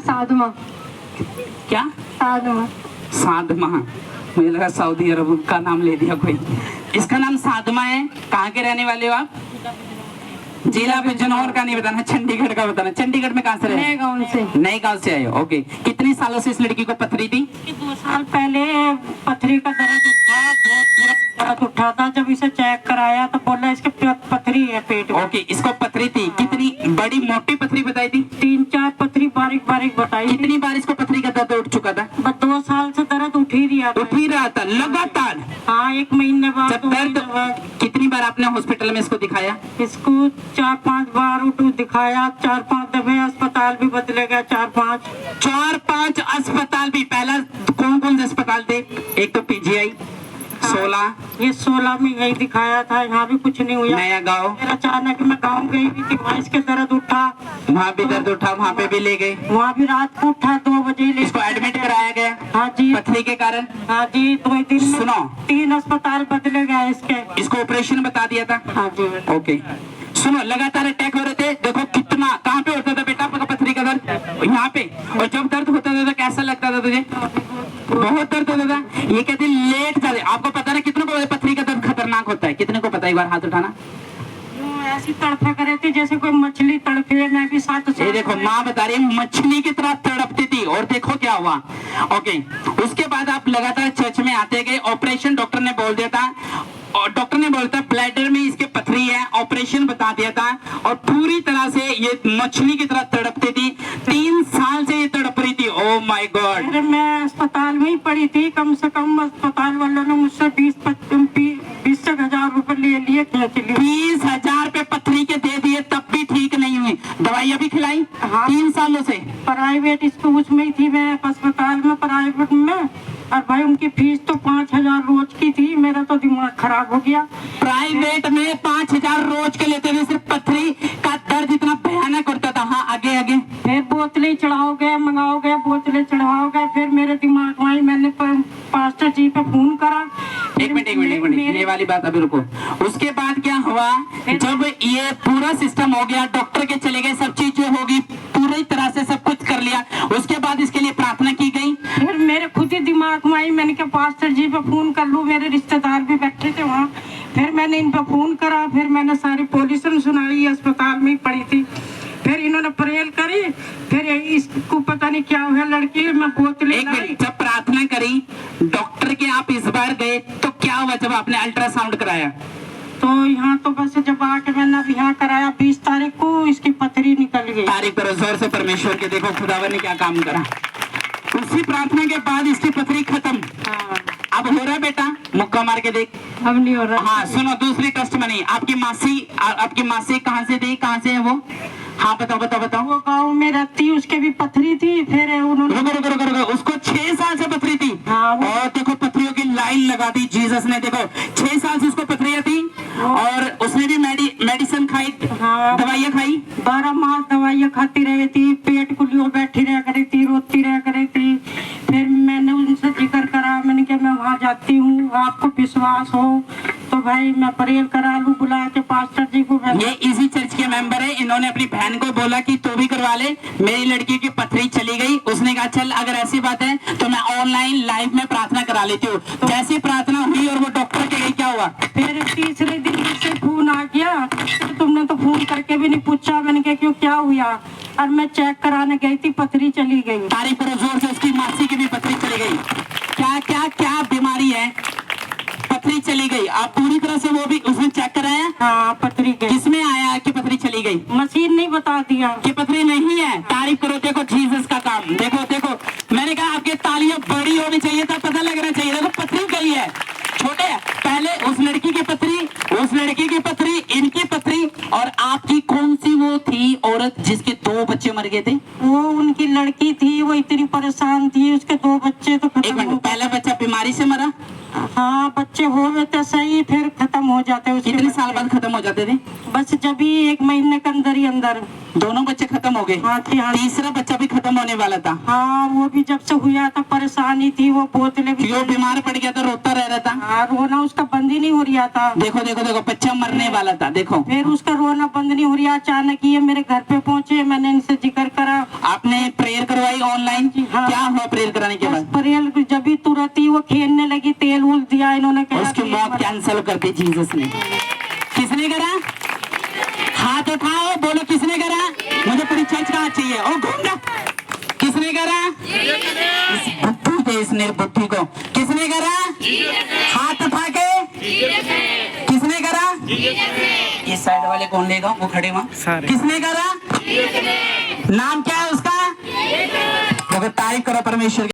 साधमा। क्या? साधमा। साधमा, मुझे लगा सऊदी अरब का नाम ले दिया कोई। इसका नाम साधमा है। कहाँ के रहने वाले हो आप? जिला बिजनौर का नहीं बताना, चंडीगढ़ का बताना। चंडीगढ़ में कहाँ से रहे? नए गांव से। नए गांव से आए हो, ओके। कितने सालों से इस लड़की को पथरी थी? 2 साल पहले पथरी का दर्द उठा, बहुत बुरा दर्द उठा था। जब इसे चेक कराया तो बोला इसके पथरी है पेट में। ओके, इसको पथरी थी। कितनी बड़ी मोटी पथरी बताई थी? 3-4 पथरी बारीक बारीक बताई। कितनी बार इसको पथरी का दर्द उठ चुका था? बस 2 साल से दर्द उठ ही रहा था। उठ ही रहा था लगातार? हाँ, 1 महीने बाद, जब 2 दर्द, महीने बाद। कितनी बार आपने हॉस्पिटल में इसको दिखाया? इसको 4-5 बार दिखाया, 4-5 दफे अस्पताल भी बदले गए, 4-5 अस्पताल भी। पहला कौन कौन से अस्पताल थे? एक तो पीजीआई 16, ये 16 में यही दिखाया था, यहाँ भी कुछ नहीं हुआ। नया गांव, फिर अचानक मैं गांव गई भी थी, वहाँ इसके दर्द उठा, वहाँ भी दर्द उठा, वहाँ पे भी ले गए। वहाँ भी रात को उठा 2 बजे ले इसको एडमिट कराया गया हाँ जी, पथरी के कारण। हाँ जी, 2 दिन में सुनो, 3 अस्पताल बदले गए इसके। इसको ऑपरेशन बता दिया था। हाँ जी, ओके। सुनो, लगातार अटैक हो रहे थे। देखो कितना, कहाँ पे होता था बेटा आपका पथरी का दर्द? यहाँ पे। और जब दर्द होता था तो कैसा लगता था तुझे? बहुत दर्द होता था। ये कहते लेट जाते। आपको पता है कितनों को पथरी का दर्द खतरनाक होता है? कितने को पता है? एक बार हाथ उठाना। ऐसी तड़फा करे थे जैसे कोई मछली तड़पे। मैं भी 7 ये देखो, माँ बता रही है मछली की तरह तड़पती थी। और देखो क्या हुआ। ओके, उसके बाद आप लगातार चर्च में आते गए। ऑपरेशन डॉक्टर ने बोल दिया था, और डॉक्टर ने बोला था ब्लैडर में इसके पथरी है, ऑपरेशन बता दिया था। और पूरी तरह से ये मछली की तरह तड़पती थी। 3 साल से ये तड़प रही थी। Oh my God. मैं अस्पताल में ही पड़ी थी। कम से कम अस्पताल वालों ने मुझसे 20-25 रुपए ले लिए। 20,000 पे पथरी के दे दिए, तब भी ठीक नहीं हुई। दवाइयाँ भी खिलाई? हाँ, 3 सालों से प्राइवेट स्कूल में ही थी मैं, अस्पताल में प्राइवेट में। और भाई उनकी फीस तो 5,000 रोज की थी। मेरा तो दिमाग खराब हो गया। प्राइवेट में 5,000 रोज के लेते थे। सिर्फ पथरी का दर्द इतना भयानक होता था। हाँ, आगे आगे। फिर बोतलें चढ़ाओगे, मंगाओगे, बोतलें चढ़ाओगे। फिर मेरे दिमाग में मैंने पास्टर जी पे फोन करा। एक मिनट, ये वाली बात अभी रुको। उसके बाद क्या हुआ? जब ये पूरा सिस्टम हो गया, डॉक्टर के चले गए, सब चीजें होगी, पूरी तरह से सब कुछ कर लिया, उसके बाद इसके लिए प्रार्थना की गई। फिर मेरे खुद ही दिमाग में आई, मैंने कहा पास्टर जी पे फोन कर लूं। मेरे रिश्तेदार भी बैठे थे वहाँ। फिर मैंने इन पे फोन करा। फिर मैंने सारी पोजीशन सुनाई, अस्पताल में ही पड़ी थी। फिर इन्होंने प्रेयर करी। फिर इसको पता नहीं क्या हुआ, लड़की मैं बोतलें लाई। जब प्रार्थना करी, डॉक्टर के आप इस बार गए तो क्या हुआ जब आपने अल्ट्रासाउंड कराया? तो यहाँ तो बस जब आके मैंने अब यहाँ कराया 20 तारीख को, इसकी पथरी निकल गई। तारीख पर जोर से परमेश्वर के देखो खुदावन ने क्या काम करा। उसी प्रार्थना के बाद इसकी पथरी खत्म। हाँ। अब हो रहा है बेटा? मुक्का मार के देख। अब नहीं हो रहा। हाँ सुनो, दूसरी टेस्ट मनी। आपकी मासी कहाँ से थी? कहाँ से है वो? हाँ बताओ। वो गाँव में रहती, उसके भी पथरी थी। फिर उन्होंने रुको, उसको 6 साल से पथरी थी। हाँ, और देखो पथरियों की लाइन लगा दी जीसस ने। देखो 6 साल से उसको पथरियाँ थी और उसने भी मेडिसिन खाई। हाँ, दवाइयाँ खाई। 12 मास दवाइयाँ खाती रही थी। पेट कुलियों बैठी रह करी थी, रोती रह करी थी। फिर मैंने उनसे जिक्र करा, मैंने कहा मैं वहाँ जाती हूँ, आपको विश्वास हो तो भाई मैं प्रेयर करा लूँ, बुला के पास्टर जी को। ये इसी चर्च के मेंबर है। इन्होंने अपनी बहन को बोला कि तू भी करवा ले, मेरी लड़की की पथरी चली गई। उसने कहा चल अगर ऐसी बात है तो मैं ऑनलाइन लाइव में प्रार्थना करा लेती हूँ। जैसी प्रार्थना हुई और वो डॉक्टर के गई, क्या हुआ? फिर तीसरे दिन से फोन आ गया। तो तुमने तो फोन करके भी नहीं पूछा। मैंने कहा क्यों, क्या हुआ? और मैं चेक कराने गई थी, पथरी चली गई। तारीफ करो जोर से, उसकी मासी की भी पथरी चली गई। क्या बीमारी है? पथरी चली गई। आप पूरी तरह से वो भी उसने चेक कराया? हाँ, पथरी गई। किसमें आया कि पथरी चली गई? मशीन नहीं बता दिया कि पथरी नहीं है। तारीफ करो, देखो जीसस का काम। देखो मैंने कहा आपके तालियां बड़ी होनी चाहिए था, पता लगना चाहिए। देखो पथरी गई है, छोटे पहले उस लड़की की पथरी, इनकी पथरी। और आपकी कौन सी वो थी औरत जिसके 2 बच्चे मर गए थे? वो उनकी लड़की थी, वो इतनी परेशान थी, उसके 2 बच्चे तो खत्म। एक मिनट, पहला बच्चा बीमारी से मरा? हाँ, बच्चे हो गए थे सही, फिर खत्म हो जाते। कितने साल बाद खत्म हो जाते थे? बस जब ही 1 महीने के अंदर ही अंदर। दोनों बच्चे खत्म हो गए। हाँ जी, हाँ। तीसरा बच्चा भी खत्म होने वाला था। हाँ, वो भी जब से हुआ था परेशानी थी, वो बोतलें भी वो बीमार पड़ गया था, रोता रह रहा था। हाँ, रोना उसका बंद ही नहीं हो रहा था। देखो देखो देखो, बच्चा मरने वाला था। देखो फिर उसका रोना बंद नहीं हो रहा, अचानक ये मेरे घर पे पहुंचे, मैंने इनसे जिक्र करा। आपने प्रेयर करवाई ऑनलाइन? हाँ। क्या हुआ प्रेयर कराने के बाद? परियल जब भी तुरंत ही वो खेलने लगी, तेल उल दिया इन्होंने, कहा उसकी मौत कैंसिल कर दी जीसस ने। किसने करा? हाथ उठाओ, बोलो किसने करा? मुझे पूरी चर्च कहाँ चाहिए। ओ घूम रहा। किसने करा? इस बुद्धू को, इस निर्बुद्धि को किसने करा? हाथ उठा के किसने करा? इस साइड वाले कौन लेगा? वो खड़े वहाँ। किसने करा? नाम क्या है उसका? तारीफ करो परमेश्वर।